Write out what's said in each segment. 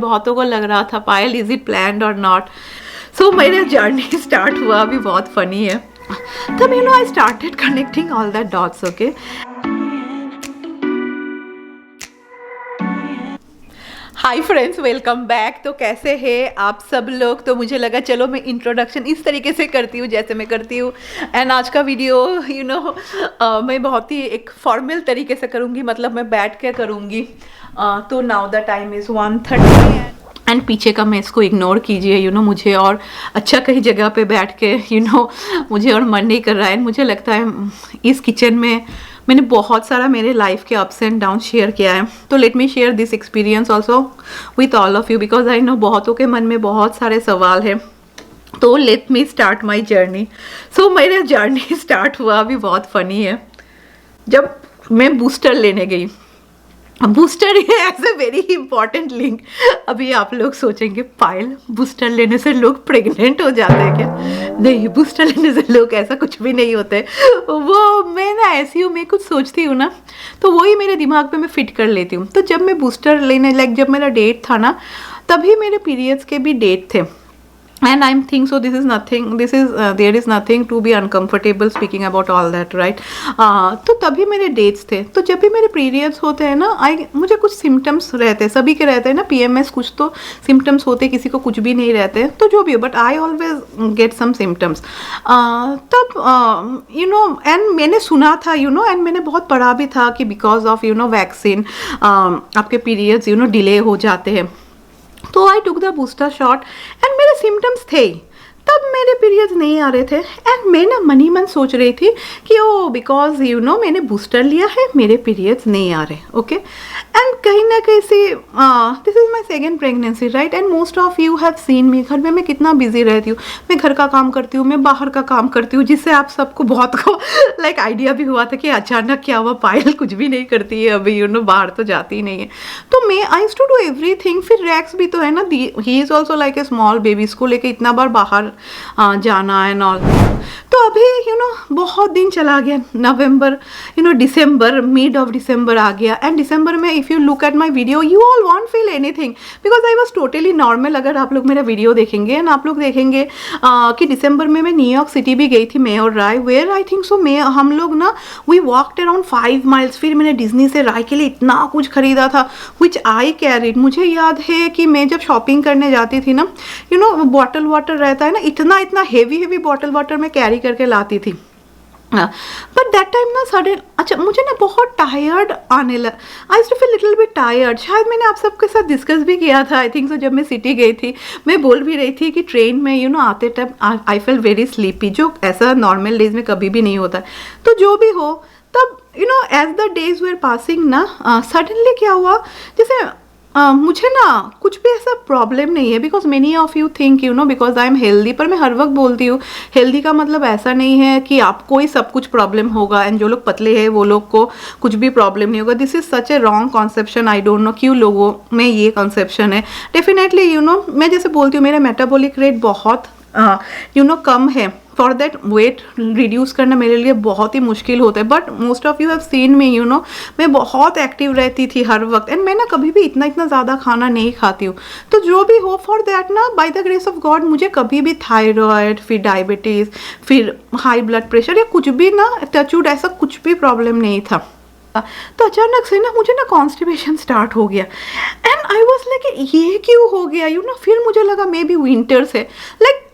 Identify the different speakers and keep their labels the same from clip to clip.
Speaker 1: बहुतों को लग रहा था पायल इज इट प्लान्ड और नॉट। सो मेरा जर्नी स्टार्ट हुआ अभी बहुत फनी है। तब आई started connecting all that dots. Okay, hi friends, welcome back. तो कैसे हैं आप सब लोग? तो मुझे लगा चलो मैं इंट्रोडक्शन इस तरीके से करती हूँ जैसे मैं करती हूँ। एंड आज का वीडियो मैं बहुत ही एक फॉर्मल तरीके से करूँगी, मतलब मैं बैठ के करूँगी। तो now the time is 1:30 and पीछे का मैं इसको इग्नोर कीजिए। मुझे और अच्छा कहीं जगह पे बैठ के मुझे और मन नहीं कर रहा है। मुझे लगता है इस किचन में मैंने बहुत सारा मेरे लाइफ के अप्स एंड डाउन शेयर किया है। तो let me share this experience also with all of you, because I know बहुतों के मन में बहुत सारे सवाल हैं। तो let me start my journey. So मेरा जर्नी स्टार्ट हुआ अभी बहुत फनी है। जब मैं बूस्टर लेने गई, booster as a very important link. अभी आप लोग सोचेंगे पायल बूस्टर लेने से लोग प्रेग्नेंट हो जाते हैं क्या? नहीं, बूस्टर लेने से लोग ऐसा कुछ भी नहीं होते। वो मैं ना ऐसी हूँ, मैं कुछ सोचती हूँ ना तो वही मेरे दिमाग पे मैं फिट कर लेती हूँ। तो जब मैं बूस्टर लेने जब मेरा डेट था ना, तभी मेरे पीरियड्स के भी डेट थे। And I'm think so this is nothing, there is nothing to be uncomfortable speaking about all that, right? तो तभी मेरे डेट्स थे। तो जब भी मेरे पीरियड्स होते हैं ना, मुझे कुछ सिम्टम्स रहते हैं, सभी के रहते हैं ना, PMS कुछ तो सिम्टम्स होते हैं, किसी को कुछ भी नहीं रहते हैं। तो जो भी हो, but I always get some symptoms. तब एंड मैंने सुना था एंड मैंने बहुत पढ़ा भी था कि बिकॉज ऑफ वैक्सीन आपके पीरियड्स डिले हो जाते हैं। तो I took the booster shot and मेरे सिम्टम्स थे, तब मेरे पीरियड्स नहीं आ रहे थे। एंड मैं ना मन ही मन सोच रही थी कि ओ बिकॉज मैंने बूस्टर लिया है, मेरे पीरियड्स नहीं आ रहे। ओके, एंड कहीं ना कहीं से this is my second pregnancy, right? And most of you have seen मी, घर में मैं कितना बिजी रहती हूँ। मैं घर का काम करती हूँ, मैं बाहर का काम करती हूँ, जिससे आप सबको बहुत को आइडिया भी हुआ था कि अचानक क्या हुआ, पायल कुछ भी नहीं करती है अभी, बाहर तो जाती ही नहीं है। तो मैं I used to do everything. फिर रैक्स भी तो है ना, he is also like a small baby, इसको लेके इतना बार बाहर जाना एंड ऑल। तो अभी बहुत दिन चला गया, नवंबर, दिसंबर, मिड ऑफ दिसंबर आ गया। एंड दिसंबर में if you look at my video you all want feel anything, because I was totally normal. अगर आप लोग मेरा वीडियो देखेंगे एंड आप लोग देखेंगे कि दिसंबर में मैं न्यूयॉर्क सिटी भी गई थी, मैं और राय, वेयर आई थिंक सो हम लोग ना वी वॉकड अराउंड 5 माइल्स। फिर मैंने डिज्नी से राय के लिए इतना कुछ खरीदा था विच आई कैरीड। मुझे याद है कि मैं जब शॉपिंग करने जाती थी ना, बॉटल वाटर रहता है ना, इतना इतना हेवी बॉटल वाटर मैं कैरी करके लाती थी। बट दैट टाइम ना सडन, अच्छा मुझे ना बहुत टायर्ड आने लगा। I to feel little bit tired. शायद मैंने आप सबके साथ डिस्कस भी किया था, आई थिंक सो, जब मैं सिटी गई थी। मैं बोल भी रही थी कि ट्रेन में आते time I feel very sleepy, जो ऐसा नॉर्मल डेज में कभी भी नहीं होता। तो जो भी हो, तब as the days were passing ना, सडनली क्या हुआ, जैसे मुझे ना कुछ भी ऐसा प्रॉब्लम नहीं है, because many of you think because I am healthy. पर मैं हर वक्त बोलती हूँ हेल्दी का मतलब ऐसा नहीं है कि आपको ही सब कुछ प्रॉब्लम होगा एंड जो लोग पतले हैं वो लोग को कुछ भी प्रॉब्लम नहीं होगा। This is such A wrong conception. I don't no क्यों लोगों में ये कॉन्सेप्शन है। डेफिनेटली मैं जैसे बोलती हूँ, मेरा मेटाबॉलिक रेट बहुत कम है। फॉर दैट वेट रिड्यूस करना मेरे लिए बहुत ही मुश्किल होता है। But most of you have seen मी, मैं बहुत एक्टिव रहती थी हर वक्त। एंड मैं ना कभी भी इतना ज़्यादा खाना नहीं खाती हूँ। तो जो भी हो, फॉर दैट ना, bye the grace of God, मुझे कभी भी थायराइड, फिर डायबिटीज़, फिर हाई ब्लड प्रेशर या कुछ भी ना, टचवुड, ऐसा कुछ भी प्रॉब्लम नहीं था। तो अचानक से ना मुझे ना कॉन्स्टिपेशन स्टार्ट हो गया। एंड आई वॉज लाइक ये क्यों हो गया, फिर मुझे लगा मे बी विंटर से, लाइक।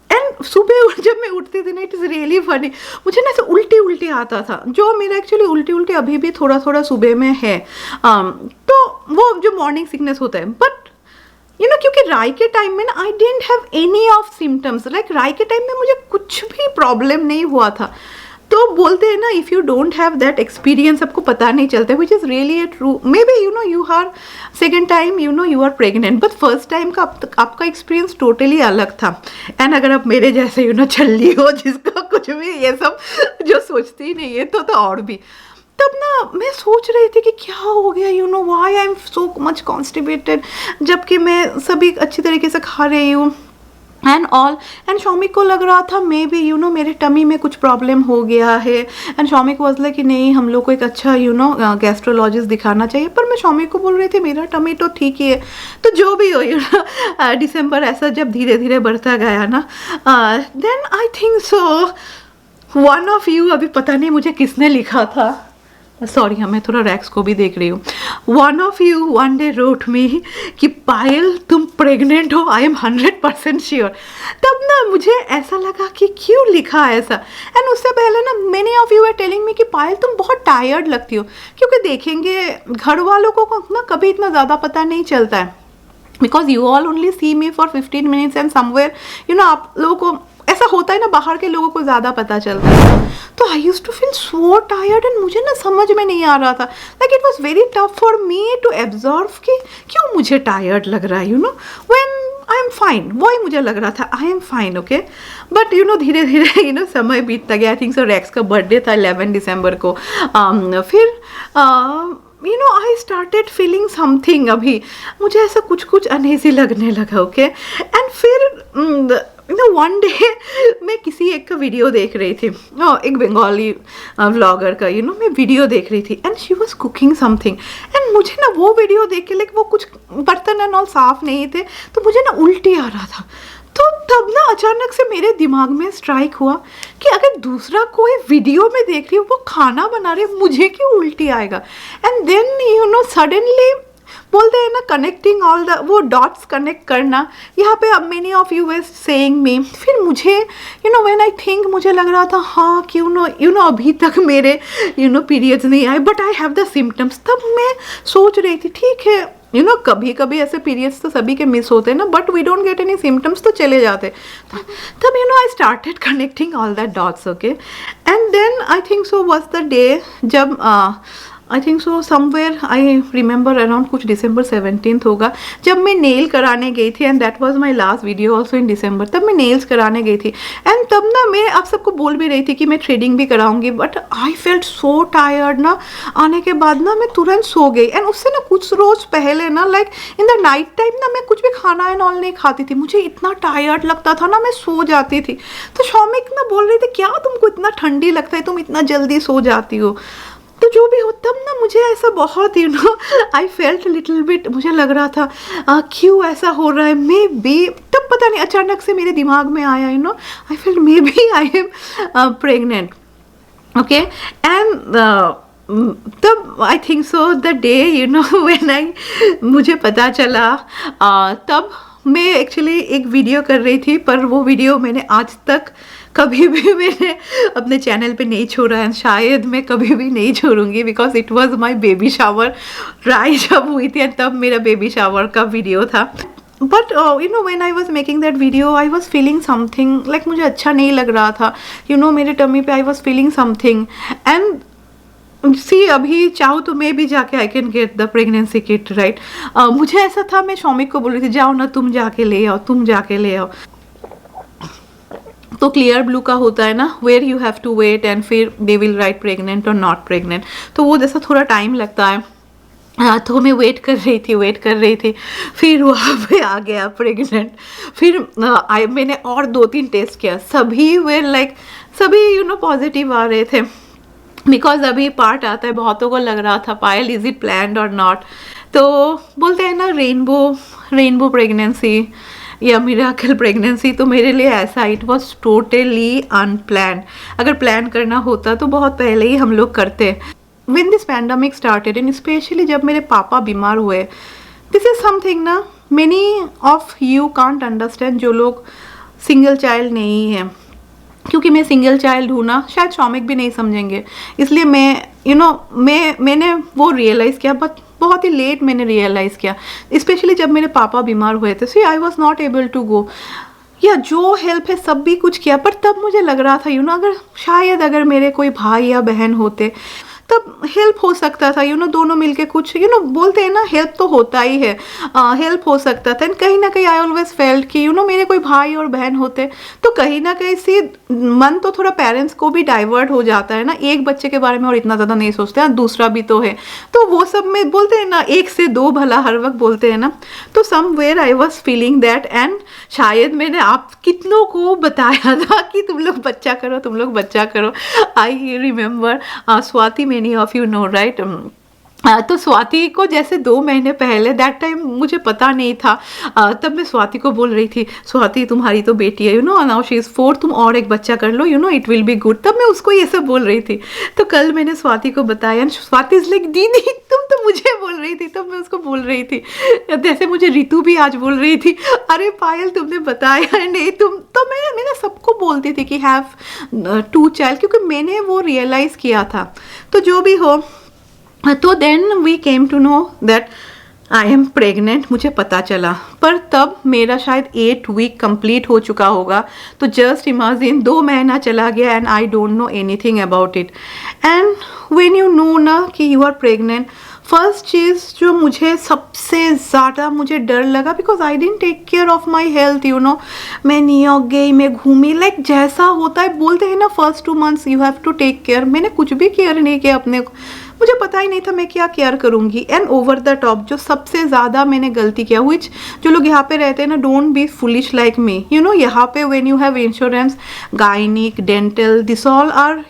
Speaker 1: एंड सुबह जब मैं उठती थी ना, इट इज़ रियली फनी, मुझे ना ऐसे उल्टी आता था, जो मेरा एक्चुअली उल्टी अभी भी थोड़ा सुबह में है। तो वो जो मॉर्निंग सिकनेस होता है। बट क्योंकि राय के टाइम में ना I didn't have any of symptoms, like राय के टाइम में मुझे कुछ भी प्रॉब्लम नहीं हुआ था। तो बोलते हैं ना, if you don't have that experience, आपको पता नहीं चलता, which is really a true. Maybe you are second time you are pregnant, but first time का आपका एक्सपीरियंस टोटली अलग था। एंड अगर आप मेरे जैसे चल्ली हो, जिसका कुछ भी ये सब जो सोचती ही नहीं है, तो और भी। तब ना मैं सोच रही थी कि क्या हो गया, why I am so much constipated, जबकि मैं सभी अच्छी तरीके से खा रही हूँ। And all. एंड शौमिक को लग रहा था मे बी यू नो मेरे टमी में कुछ प्रॉब्लम हो गया है। एंड शौमिक वाज लाइक कि नहीं, हम लोग को एक अच्छा यू नो गैस्ट्रोलॉजिस्ट दिखाना चाहिए। पर मैं शौमिक को बोल रही थी मेरा टमी तो ठीक ही है। तो जो भी हो यू नो दिसंबर ऐसा जब धीरे धीरे बढ़ता गया ना, then I think so one of you, अभी पता नहीं मुझे किसने लिखा था, सॉरी हाँ मैं थोड़ा रैक्स को भी देख रही हूँ, one of you one day wrote me कि पायल तुम प्रेग्नेंट हो, आई एम 100% श्योर। तब ना मुझे ऐसा लगा कि क्यों लिखा ऐसा। एंड उससे पहले ना many of you are telling me कि पायल तुम बहुत टायर्ड लगती हो, क्योंकि देखेंगे घर वालों को ना कभी इतना ज़्यादा पता नहीं चलता है, because you all only see me for 15 minutes and somewhere you know आप लोगों को ऐसा होता है ना, बाहर के लोगों को ज़्यादा पता चलता है। तो I use to feel so tired and मुझे ना समझ में नहीं आ रहा था, like it was very tough for me to absorb कि क्यों मुझे टायर्ड लग रहा है you know when I am fine. वही मुझे लग रहा था I am fine okay. But you know धीरे धीरे यू नो समय बीतता गया। आई थिंक सो रैक्स का बर्थडे था 11 दिसंबर को। फिर you know I started feeling something, अभी मुझे ऐसा कुछ कुछ अनईजी लगने लगा ओके। एंड फिर यू नो वन डे मैं किसी एक का वीडियो देख रही थी, एक बंगाली व्लॉगर का, यू नो मैं वीडियो देख रही थी and she was cooking something. And मुझे ना वो वीडियो देख के लाइक वो कुछ बर्तन एंड ऑल साफ नहीं थे, तो मुझे ना उल्टी आ रहा था। तो तब ना अचानक से मेरे दिमाग में स्ट्राइक हुआ कि अगर दूसरा कोई वीडियो में देख रही हो वो खाना बना रहे, मुझे क्यों उल्टी आएगा। And then you know suddenly बोलते हैं ना कनेक्टिंग ऑल द वो डॉट्स कनेक्ट करना, यहाँ पे अब many of you is saying me. फिर मुझे you know when I think मुझे लग रहा था हाँ क्यों नो यू नो अभी तक मेरे यू नो पीरियड्स नहीं आए but I have the symptoms. तब मैं सोच रही थी ठीक है यू नो कभी कभी ऐसे पीरियड्स तो सभी के मिस होते हैं ना, but we don't get any symptoms तो चले जाते। तब you know I started connecting all that dots okay. And then I think so was the day जब I think so somewhere I remember around कुछ दिसंबर 17 होगा, जब मैं नेल कराने गई थी। And that was my last video also in December. तब मैं नेल्स कराने गई थी एंड तब ना मैं आप सबको बोल भी रही थी कि मैं थ्रेडिंग भी कराऊंगी, but I felt so tired ना। आने के बाद ना मैं तुरंत सो गई। एंड उससे ना कुछ रोज पहले ना like in the night time ना मैं कुछ भी खाना एंड ऑल नहीं खाती थी, मुझे इतना टायर्ड लगता था ना मैं सो जाती थी। तो शौमिक ना बोल रहे थे क्या तुमको इतना ठंडी लगता है, तुम इतना जल्दी सो जाती हो। तो जो भी हो तब ना मुझे ऐसा बहुत you know I felt little bit, मुझे लग रहा था क्यों ऐसा हो रहा है। मे बी तब पता नहीं अचानक से मेरे दिमाग में आया you know I felt maybe I am pregnant okay. And तब I think so the day you know when I मुझे पता चला तब मैं एक्चुअली एक वीडियो कर रही थी, पर वो वीडियो मैंने आज तक कभी भी मैंने अपने चैनल पे नहीं छोड़ा है, शायद मैं कभी भी नहीं छोड़ूंगी, because it was my baby shower. Rai जब हुई थी तब मेरा बेबी शावर का वीडियो था। But you know when I was making that video I was feeling something, like मुझे अच्छा नहीं लग रहा था यू नो मेरे टमी पे I was feeling something. And see अभी चाहूँ तो मैं भी जाके I can get the pregnancy kit right. मुझे ऐसा था, मैं शौमिक को बोल रही थी जाओ ना तुम जाके ले आओ, तुम जाके ले आओ। तो क्लियर ब्लू का होता है ना where you have to wait and फिर दे विल राइट प्रेग्नेंट और नॉट प्रेग्नेंट, तो वो जैसा थोड़ा टाइम लगता है। तो मैं वेट कर रही थी फिर वहाँ पे आ गया प्रेग्नेंट। फिर मैंने और 2-3 टेस्ट किया, सभी वेर लाइक सभी यू नो पॉजिटिव आ रहे थे। बिकॉज अभी पार्ट आता है, बहुतों को लग रहा था पायल इज इट प्लान्ड और नॉट। तो बोलते हैं ना रेनबो प्रेगनेंसी या मिरेकल प्रेगनेंसी, तो मेरे लिए ऐसा इट वॉज टोटली अनप्लान। अगर प्लान करना होता तो बहुत पहले ही हम लोग करते। When this pandemic started and especially जब मेरे पापा बीमार हुए, this is something ना many of you can't understand जो लोग सिंगल चाइल्ड नहीं है, क्योंकि मैं सिंगल चाइल्ड हूँ ना, शायद शौमिक भी नहीं समझेंगे। इसलिए मैं यू नो मैंने वो रियलाइज़ किया, बट बहुत ही लेट मैंने रियलाइज़ किया, स्पेशली जब मेरे पापा बीमार हुए थे। See I was not able to go, या जो हेल्प है सब भी कुछ किया, पर तब मुझे लग रहा था यू नो अगर शायद अगर मेरे कोई भाई या बहन होते तब हेल्प हो सकता था, दोनों मिलके कुछ बोलते हैं ना, हेल्प तो होता ही है, हेल्प हो सकता था। कहीं ना कहीं आई ऑलवेज फेल्ट कि मेरे कोई भाई और बहन होते तो कहीं ना कहीं से मन तो थोड़ा पेरेंट्स को भी डाइवर्ट हो जाता है ना, एक बच्चे के बारे में और इतना ज़्यादा नहीं सोचते हैं, दूसरा भी तो है, तो वो सब में बोलते हैं ना, एक से दो भला हर वक्त बोलते हैं ना। तो somewhere I was feeling that, and शायद मैंने आप कितनों को बताया था कि तुम लोग बच्चा करो, तुम लोग बच्चा करो। I remember Swati, many of you know right. तो स्वाति को जैसे 2 महीने पहले, दैट टाइम मुझे पता नहीं था, तब मैं स्वाति को बोल रही थी, स्वाति तुम्हारी तो बेटी है, नाउ शी इज़ 4, तुम और एक बच्चा कर लो, इट विल बी गुड। तब मैं उसको ये सब बोल रही थी। तो कल मैंने स्वाति को बताया, स्वाति इज लाइक दीदी तुम तो मुझे बोल रही थी। तब मैं उसको बोल रही थी, जैसे मुझे रितु भी आज बोल रही थी, अरे पायल तुमने बताया नहीं, तुम तो मैं सबको बोलती थी कि हैव 2 चाइल्ड, क्योंकि मैंने वो रियलाइज़ किया था। तो जो भी हो, तो then we came to know that I am pregnant, मुझे पता चला। पर तब मेरा शायद 8 वीक कंप्लीट हो चुका होगा। तो जस्ट इमेजिन 2 महीना चला गया and I don't know anything about it. And when you know ना कि यू आर प्रेग्नेंट, फर्स्ट चीज़ जो मुझे सबसे ज़्यादा मुझे डर लगा, because I didn't take care of my health, मैं न्यूयॉर्क गई, मैं घूमी, लाइक जैसा होता है बोलते हैं ना, first 2 months you have to take care. मैंने कुछ भी केयर नहीं किया अपने को, मुझे पता ही नहीं था मैं क्या केयर करूँगी। एंड ओवर द टॉप जो सबसे ज़्यादा मैंने गलती किया, विच जो लोग यहाँ पे रहते हैं ना, don't be foolish like me, यहाँ पे when you have insurance, gynaec, dental, this all are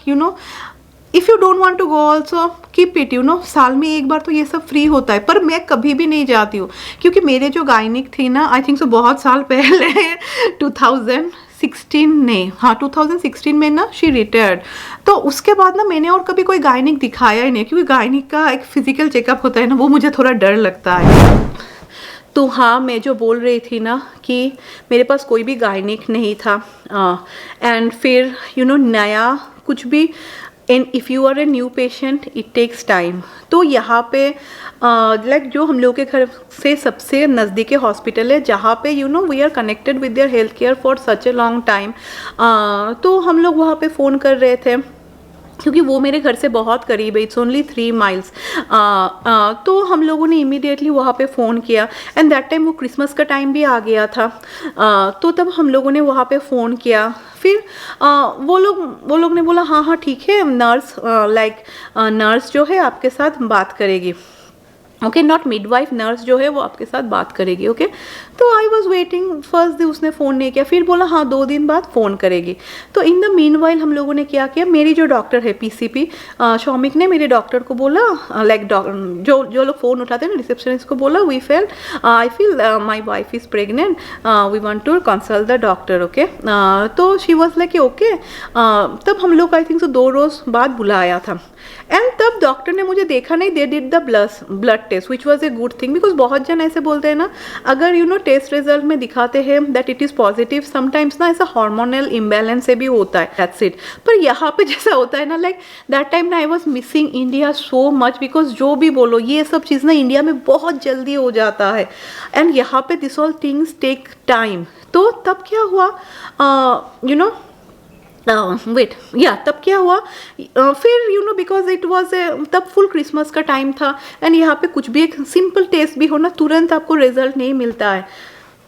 Speaker 1: if you don't want to go also keep it, साल में एक बार तो ये सब फ्री होता है। पर मैं कभी भी नहीं जाती हूँ, क्योंकि मेरे जो गायनिक थी ना, आई थिंक सो बहुत साल पहले 2016 में ना शी रिटायर्ड। तो उसके बाद ना मैंने और कभी कोई गायनिक दिखाया ही नहीं, क्योंकि गायनिक का एक फिजिकल चेकअप होता है ना, वो मुझे थोड़ा डर लगता है। तो हाँ, मैं जो बोल रही थी ना कि मेरे पास कोई भी गायनिक नहीं था, एंड फिर नया कुछ भी, and if you are a new patient it takes time. तो यहाँ पे लाइक जो हम लोग के घर से सबसे नज़दीकी हॉस्पिटल है, जहाँ पे we are connected with their health care for such a long time. तो हम लोग वहाँ पे फ़ोन कर रहे थे, क्योंकि वो मेरे घर से बहुत करीब है, इट्स ओनली 3 माइल्स। तो हम लोगों ने इमीडिएटली वहाँ पे फ़ोन किया, एंड दैट टाइम वो क्रिसमस का टाइम भी आ गया था। तो तब हम लोगों ने वहाँ पे फ़ोन किया। फिर वो लोग ने बोला हाँ हाँ ठीक है, नर्स नर्स जो है आपके साथ बात करेगी, ओके, नॉट मिडवाइफ, नर्स जो है वो आपके साथ बात करेगी, ओके। तो आई वॉज वेटिंग, फर्स्ट दिन उसने फ़ोन नहीं किया, फिर बोला हाँ 2 दिन बाद फ़ोन करेगी। तो इन द मीन वाइल हम लोगों ने क्या किया, मेरी जो डॉक्टर है PCP शौमिक ने मेरे डॉक्टर को बोला, लाइक जो लोग फ़ोन उठाते हैं ना, रिसेप्शनिस्ट को बोला, I feel my wife is pregnant, we want to consult the doctor, okay. तो शी वॉज लाइक ओके। तब हम लोग आई थिंक सो 2 रोज़ बाद बुलाया था, एंड तब डॉक्टर ने मुझे देखा नहीं, they did the blood test which was a good thing, because बहुत जन ऐसे बोलते हैं ना, अगर टेस्ट रिजल्ट में दिखाते हैं that it is positive, sometimes ना ऐसा हार्मोनल इम्बैलेंस से भी होता है, दैट्स इट। पर यहाँ पे जैसा होता है ना, लाइक दैट टाइम ना I was missing India so much, because जो भी बोलो ये सब चीज़ ना इंडिया में बहुत जल्दी हो जाता है, एंड यहाँ पे this all things take time. तो तब क्या हुआ, तब क्या हुआ, फिर बिकॉज इट वॉज तब फुल क्रिसमस का टाइम था, एंड यहाँ पे कुछ भी एक सिंपल टेस्ट भी हो ना, तुरंत आपको रिजल्ट नहीं मिलता है।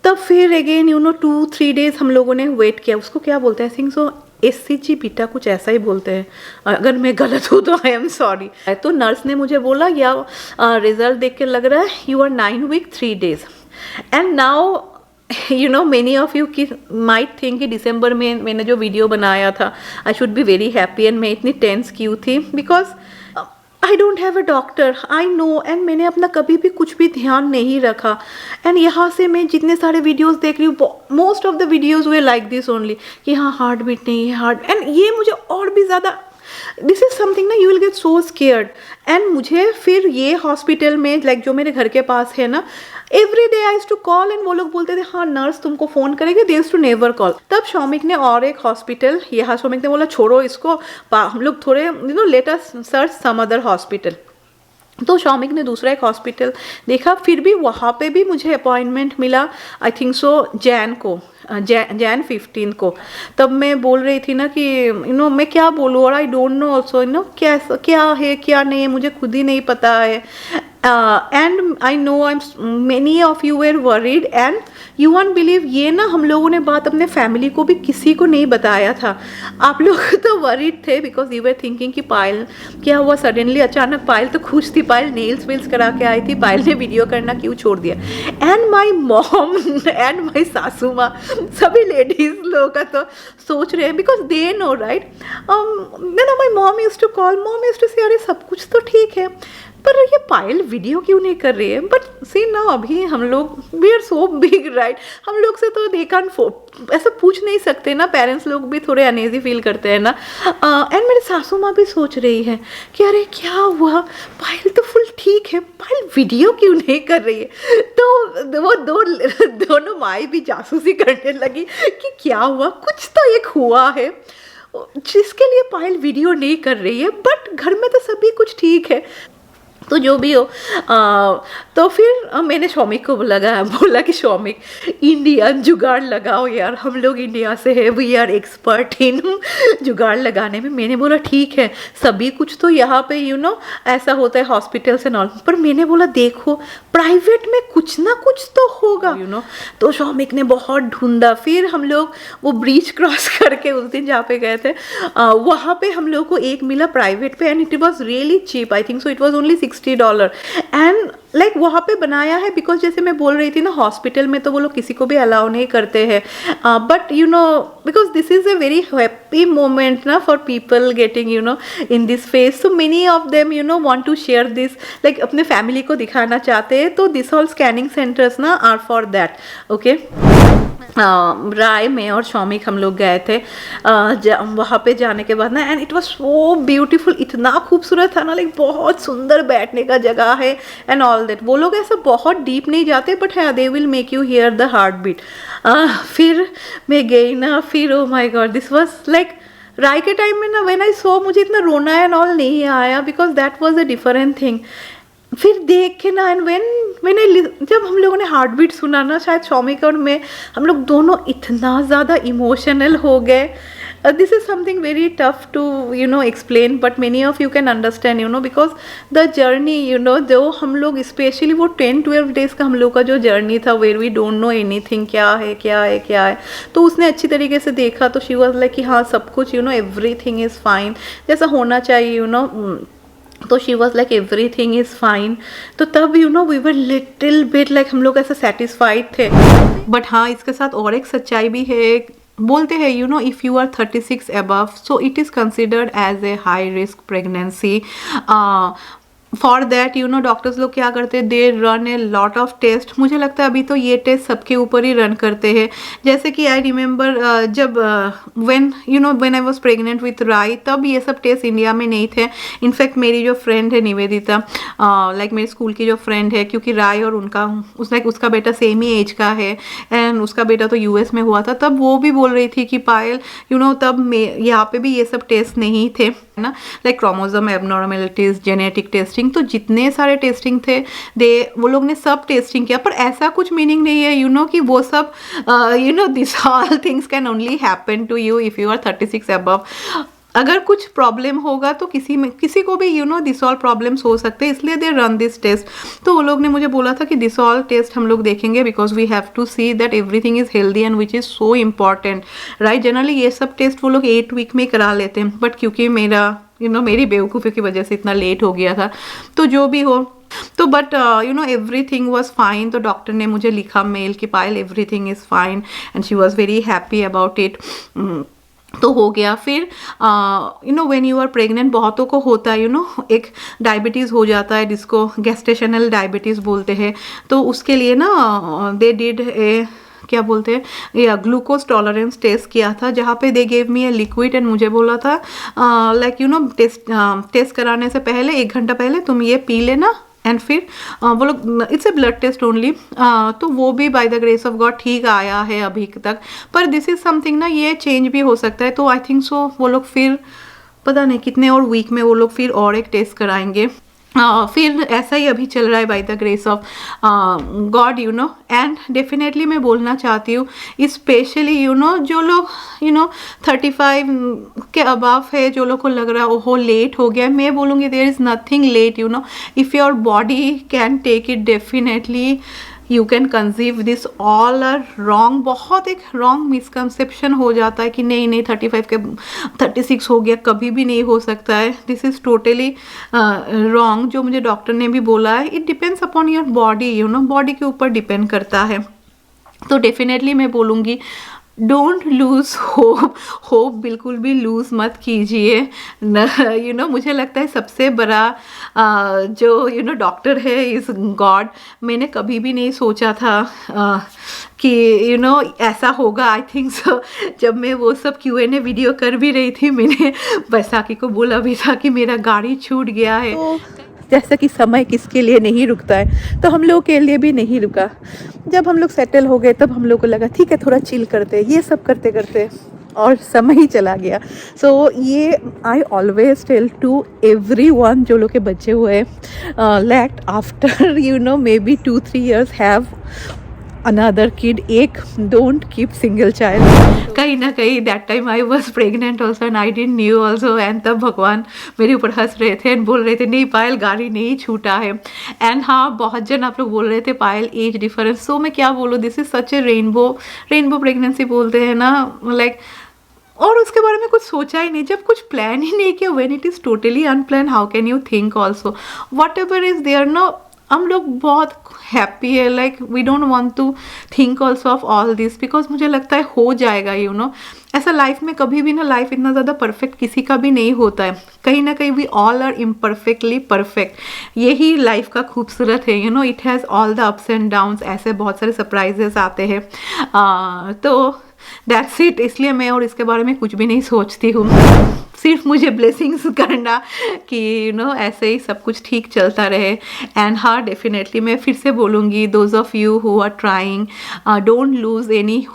Speaker 1: तब फिर अगेन 2-3 डेज हम लोगों ने वेट किया, उसको क्या बोलते हैं, आई थिंक सो SCG बीटा कुछ ऐसा ही बोलते हैं, अगर मैं गलत हूँ तो आई एम सॉरी। तो नर्स ने मुझे बोला या रिजल्ट देख के लग रहा है you are 9 week 3 days, and now many of you की माइट थिंक कि दिसंबर में मैंने जो वीडियो बनाया था I should be very happy, and मैं इतनी टेंस क्यों थी, because I don't have a doctor, I know, and मैंने अपना कभी भी कुछ भी ध्यान नहीं रखा। एंड यहाँ से मैं जितने सारे वीडियोस देख रही हूँ, most of the videos way like this only कि हाँ हार्ट बीट नहीं है, हार्ट, एंड ये मुझे और भी ज़्यादा, दिस इज़ समथिंग ना, you will get so scared. And मुझे फिर ये हॉस्पिटल में, लाइक जो मेरे घर के पास है ना, every day I used to call, and वो लोग बोलते थे हाँ नर्स तुमको फ़ोन करेगी, they used to never call. तब शौमिक ने और एक हॉस्पिटल, यहाँ शौमिक ने बोला छोड़ो इसको, हम लोग थोड़े let us search some other hospital. तो शौमिक ने दूसरा एक हॉस्पिटल देखा, फिर भी वहाँ पे भी मुझे अपॉइंटमेंट मिला, आई थिंक सो जैन को, जैन 15 को। तब मैं बोल रही थी ना कि मैं क्या बोलूँ, और आई डोंट नो ऑल्सो कैसा क्या है क्या नहीं है, मुझे खुद ही नहीं पता है। And I know many of you were worried, and you want believe, ये ना हम लोगों ने बात अपने फैमिली को भी किसी को नहीं बताया था। आप लोग तो वरीड थे बिकॉज यू वर थिंकिंग कि पायल क्या हुआ सडनली, अचानक पायल तो खुश थी, पायल नेल्स वेल्स करा के आई थी, पायल ने वीडियो करना क्यों छोड़ दिया। And my mom and my सासू माँ, सभी लेडीज लोग का तो सोच रहे हैं because they know right. My mom use to call, mom use to say अरे सब कुछ तो ठीक है पर ये पायल वीडियो क्यों नहीं कर रही है। बट सी ना अभी हम लोग we are so big right, हम लोग से तो दे कैन ऐसा पूछ नहीं सकते ना, पेरेंट्स लोग भी थोड़े अनईजी फील करते हैं ना। एंड मेरे सासू माँ भी सोच रही है कि अरे क्या हुआ, पायल तो फुल ठीक है, पायल वीडियो क्यों नहीं कर रही है। तो वो दोनों माएँ भी जासूसी करने लगी कि क्या हुआ, कुछ तो एक हुआ है जिसके लिए पायल वीडियो नहीं कर रही है, बट घर में तो सभी कुछ ठीक है। तो जो भी हो तो फिर मैंने शौमिक को बोला कि शौमिक इंडियन जुगाड़ लगाओ यार, हम लोग इंडिया से है, वी आर एक्सपर्ट इन जुगाड़ लगाने में। मैंने बोला ठीक है, सभी कुछ तो यहाँ पे ऐसा होता है हॉस्पिटल से नॉर्मल, पर मैंने बोला देखो प्राइवेट में कुछ ना कुछ तो होगा तो शौमिक ने बहुत ढूंढा, फिर हम लोग वो ब्रिज क्रॉस करके उस दिन जहाँ पे गए थे वहाँ पे हम लोग को एक मिला प्राइवेट पे, and it was really cheap, I think so it was only $60। And like वहाँ पे बनाया है बिकॉज जैसे मैं बोल रही थी ना, हॉस्पिटल में तो वो लोग किसी को भी अलाउ नहीं करते हैं, but because this is a very happy moment ना for people getting in this phase, so many of them want to share this, like अपने फैमिली को दिखाना चाहते हैं, तो दिस ऑल स्कैनिंग सेंटर्स ना are for that. Okay, Rai में और शौमिक हम लोग गए थे वहाँ पे जाने के बाद ना, and it was so beautiful, इतना खूबसूरत था ना, लाइक बहुत सुंदर बैठने का जगह है एंड ऑल दैट। वो लोग ऐसा बहुत डीप नहीं जाते, बट है they will make you hear the heart beat. फिर मैं गई ना, फिर oh my God this was like राय के टाइम में ना व्हेन आई सो, मुझे इतना रोना एंड ऑल नहीं आया because that was a different thing. फिर देख के ना, एंड मैंने जब हम लोगों ने हार्ट बीट सुना ना, शायद शौमिक और मैं, हम लोग दोनों इतना ज़्यादा इमोशनल हो गए। This is something very tough to explain, but many of you can understand because the journey जो हम लोग स्पेशली वो 10-12 डेज का हम लोग का जो जर्नी था, where we don't know anything, क्या है क्या है क्या है, तो उसने अच्छी तरीके से देखा, तो शी वॉज लाइक कि हाँ सब कुछ एवरीथिंग इज़ फाइन, जैसा होना चाहिए तो she was like everything is fine. तो तब we were little bit like हम लोग ऐसा सेटिस्फाइड थे। बट हाँ, इसके साथ और एक सच्चाई भी है, बोलते हैं if you are 36 above, so it is considered as a high risk pregnancy. For that doctors लोग क्या करते हैं, they run a lot of test. मुझे लगता है अभी तो ये टेस्ट सबके ऊपर ही रन करते हैं। जैसे कि आई रिमेंबर जब when I was pregnant with Rai, तब ये सब टेस्ट इंडिया में नहीं थे। इनफैक्ट मेरी जो फ्रेंड है निवेदिता, लाइक मेरे स्कूल की जो फ्रेंड है, क्योंकि राय और उसका बेटा सेम ही एज का है एंड उसका बेटा तो यूएस में हुआ था, तब वो भी बोल रही थी कि पायल तब यहाँ पे भी ये सब टेस्ट नहीं थे ना, like chromosome abnormalities, genetic testing, तो जितने सारे टेस्टिंग थे वो लोग ने सब टेस्टिंग किया। पर ऐसा कुछ मीनिंग नहीं है कि वो सब this all things can only happen to you if you are 36 above। अगर कुछ प्रॉब्लम होगा तो किसी को भी दिस ऑल प्रॉब्लम्स हो सकते हैं, इसलिए दे रन दिस टेस्ट। तो वो लोग ने मुझे बोला था कि दिस ऑल टेस्ट हम लोग देखेंगे because we have to see that everything is healthy and which is so important, right. Generally ये सब टेस्ट वो लोग 8 वीक में करा लेते हैं, बट क्योंकि मेरी बेवकूफ़ी की वजह से इतना लेट हो गया था, तो जो भी हो तो बट एवरीथिंग वाज फाइन। तो डॉक्टर ने मुझे लिखा मेल कि Payal everything is fine, and she was very happy about it. तो हो गया। फिर व्हेन यू आर प्रेग्नेंट बहुतों को होता है एक डायबिटीज़ हो जाता है जिसको गेस्टेशनल डायबिटीज़ बोलते हैं। तो उसके लिए ना दे डिड ए क्या बोलते हैं या ग्लूकोज टॉलरेंस टेस्ट किया था, जहाँ पे they gave me a liquid and मुझे बोला था लाइक टेस्ट कराने से पहले 1 घंटा पहले तुम ये पी लेना, एंड फिर वो लोग it's a blood test only, तो वो भी by the grace of God ठीक आया है अभी तक। पर दिस इज़ समथिंग ना, ये चेंज भी हो सकता है। तो आई थिंक सो वो लोग फिर पता नहीं कितने और वीक में वो लोग फिर और एक टेस्ट कराएंगे। फिर ऐसा ही अभी चल रहा है bye the grace of God, you know. And definitely मैं बोलना चाहती हूँ, स्पेशली यू नो जो लोग 35 के अबाव है, जो लोग को लग रहा है ओहो लेट हो गया, मैं बोलूँगी there is nothing late, you know. If your body can take it, definitely you can conceive this. All are wrong. बहुत एक रॉन्ग मिसकंसेप्शन हो जाता है कि नहीं नहीं 35 के 36 हो गया, कभी भी नहीं हो सकता है। This is totally wrong. जो मुझे डॉक्टर ने भी बोला है, it depends upon your body, you know, body के ऊपर डिपेंड करता है। तो डेफिनेटली मैं बोलूँगी डोंट लूज़ होप बिल्कुल भी लूज़ मत कीजिए। यू नो मुझे लगता है सबसे बड़ा जो यू नो डॉक्टर है इज़ गॉड। मैंने कभी भी नहीं सोचा था कि यू नो ऐसा होगा। आई थिंक सो जब मैं वो सब Q&A वीडियो कर भी रही थी, मैंने बैसाखी को बोला भी था कि मेरा गाड़ी छूट गया है। तो जैसा कि समय किसके लिए नहीं रुकता है, तो हम लोग के लिए भी नहीं रुका। जब हम लोग सेटल हो गए तब हम लोग को लगा ठीक है थोड़ा चिल करते, ये सब करते करते और समय ही चला गया। सो ये I always tell to everyone जो लोग के बच्चे हुए like after you know maybe 2-3 years have another kid, एक डोंट कीप सिंगल चाइल्ड। कहीं ना कहीं that time I was pregnant also and I didn't knew also. And तब भगवान मेरे ऊपर हंस रहे थे एंड बोल रहे थे नहीं पायल गाड़ी नहीं छूटा है। एंड हाँ बहुत जन आप लोग बोल रहे थे पायल एज डिफरेंस। सो मैं क्या बोलूँ, this is such A rainbow pregnancy बोलते हैं ना, लाइक। और उसके बारे में कुछ सोचा ही नहीं, जब कुछ प्लान ही नहीं किया, when it is totally unplanned how can you think also whatever is there no. हम लोग बहुत हैप्पी है, like we don't want to think also of all this, because मुझे लगता है हो जाएगा, यू नो। ऐसा लाइफ में कभी भी ना, लाइफ इतना ज़्यादा परफेक्ट किसी का भी नहीं होता है। कहीं ना कहीं we all are imperfectly perfect. यही लाइफ का खूबसूरत है, you know. It has all the ups and downs, ऐसे बहुत सारे सरप्राइजेस आते हैं। तो दैट्स इट। इसलिए मैं और इसके बारे में कुछ भी नहीं सोचती हूँ, सिर्फ मुझे ब्लेसिंग्स करना कि यू नो ऐसे ही सब कुछ ठीक चलता रहे। एंड हाँ डेफिनेटली मैं फिर से बोलूँगी, those of you who are trying, don't lose any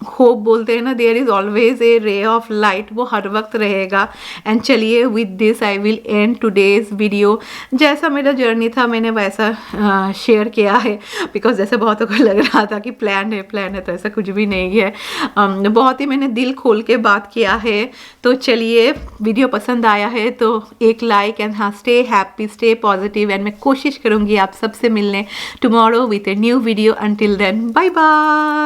Speaker 1: hope. बोलते हैं ना there is always a ray of light, वो हर वक्त रहेगा। एंड चलिए with this I will and today's video. जैसा मेरा जर्नी था मैंने वैसा शेयर किया है, बिकॉज जैसे बहुतों को लग रहा था कि प्लान है, तो ऐसा कुछ भी नहीं है। बहुत ही मैंने दिल खोल के बात किया है। तो चलिए वीडियो पसंद आया है तो एक लाइक एंड हाँ stay happy, stay positive. And मैं कोशिश करूँगी आप सबसे मिलने tomorrow with a new video. Until then bye bye.